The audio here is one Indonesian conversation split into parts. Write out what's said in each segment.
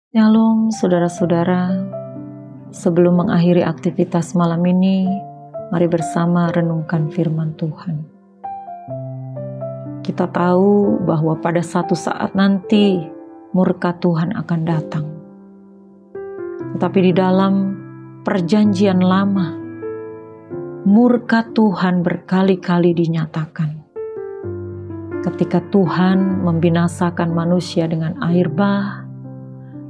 Shalom saudara-saudara, sebelum mengakhiri aktivitas malam ini, mari bersama renungkan firman Tuhan. Kita tahu bahwa pada satu saat nanti murka Tuhan akan datang. Tetapi di dalam perjanjian lama, murka Tuhan berkali-kali dinyatakan. Ketika Tuhan membinasakan manusia dengan air bah,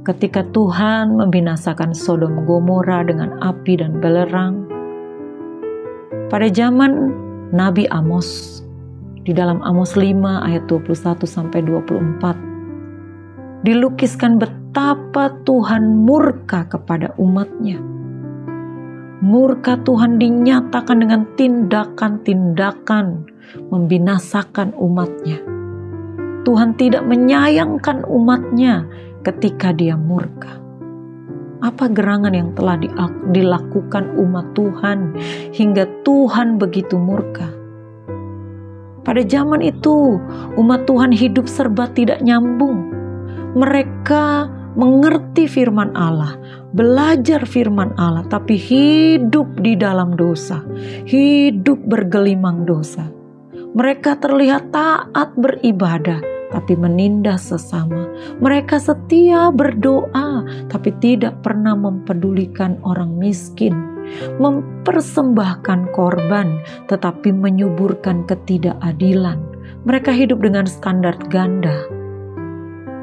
ketika Tuhan membinasakan Sodom Gomora dengan api dan belerang, pada zaman Nabi Amos, di dalam Amos 5 ayat 21-24, dilukiskan betapa Tuhan murka kepada umatnya. Murka Tuhan dinyatakan dengan tindakan-tindakan membinasakan umatnya. Tuhan tidak menyayangkan umatnya ketika dia murka. Apa gerangan yang telah dilakukan umat Tuhan hingga Tuhan begitu murka? Pada zaman itu umat Tuhan hidup serba tidak nyambung. Mereka mengerti firman Allah, belajar firman Allah, tapi hidup di dalam dosa, hidup bergelimang dosa. Mereka terlihat taat beribadah, tapi menindas sesama. Mereka setia berdoa, tapi tidak pernah mempedulikan orang miskin. Mempersembahkan korban, tetapi menyuburkan ketidakadilan. Mereka hidup dengan standar ganda.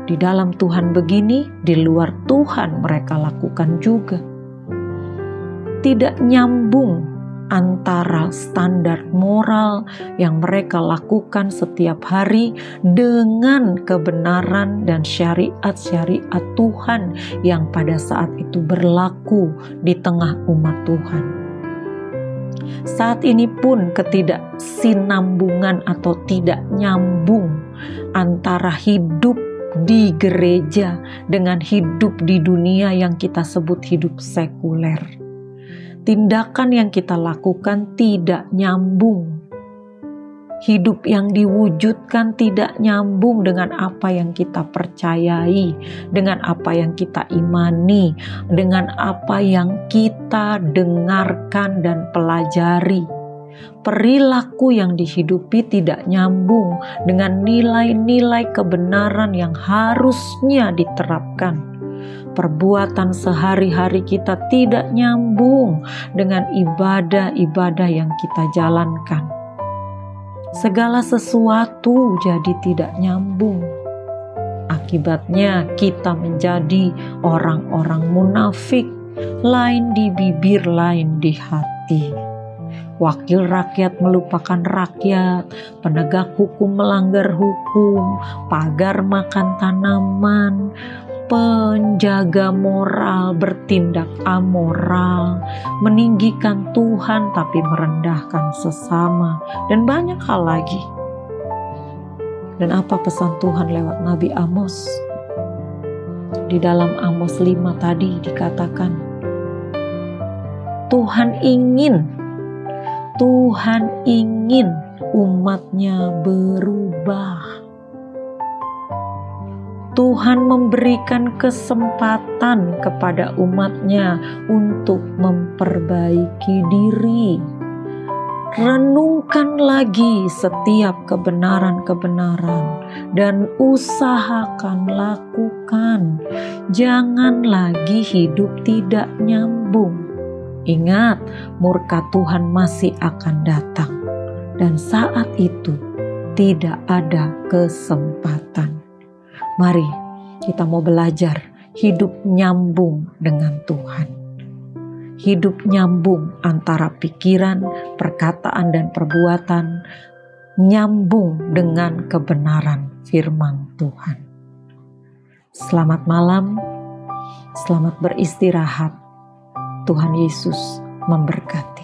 Di dalam Tuhan begini, di luar Tuhan mereka lakukan juga. Tidak nyambung antara standar moral yang mereka lakukan setiap hari dengan kebenaran dan syariat-syariat Tuhan yang pada saat itu berlaku di tengah umat Tuhan. Saat ini pun ketidaksinambungan atau tidak nyambung antara hidup di gereja dengan hidup di dunia yang kita sebut hidup sekuler. Tindakan yang kita lakukan tidak nyambung. Hidup yang diwujudkan tidak nyambung dengan apa yang kita percayai, dengan apa yang kita imani, dengan apa yang kita dengarkan dan pelajari. Perilaku yang dihidupi tidak nyambung dengan nilai-nilai kebenaran yang harusnya diterapkan. Perbuatan sehari-hari kita tidak nyambung dengan ibadah-ibadah yang kita jalankan. Segala sesuatu jadi tidak nyambung. Akibatnya kita menjadi orang-orang munafik, lain di bibir, lain di hati. Wakil rakyat melupakan rakyat, penegak hukum melanggar hukum, pagar makan tanaman, penjaga moral bertindak amoral, meninggikan Tuhan tapi merendahkan sesama, dan banyak hal lagi. Dan apa pesan Tuhan lewat Nabi Amos? Di dalam Amos 5 tadi dikatakan, Tuhan ingin umatnya berubah. Tuhan memberikan kesempatan kepada umatnya untuk memperbaiki diri. Renungkan lagi setiap kebenaran-kebenaran dan usahakan lakukan. Jangan lagi hidup tidak nyambung. Ingat, murka Tuhan masih akan datang. Dan saat itu tidak ada kesempatan. Mari kita mau belajar hidup nyambung dengan Tuhan. Hidup nyambung antara pikiran, perkataan, dan perbuatan. Nyambung dengan kebenaran firman Tuhan. Selamat malam, selamat beristirahat. Tuhan Yesus memberkati.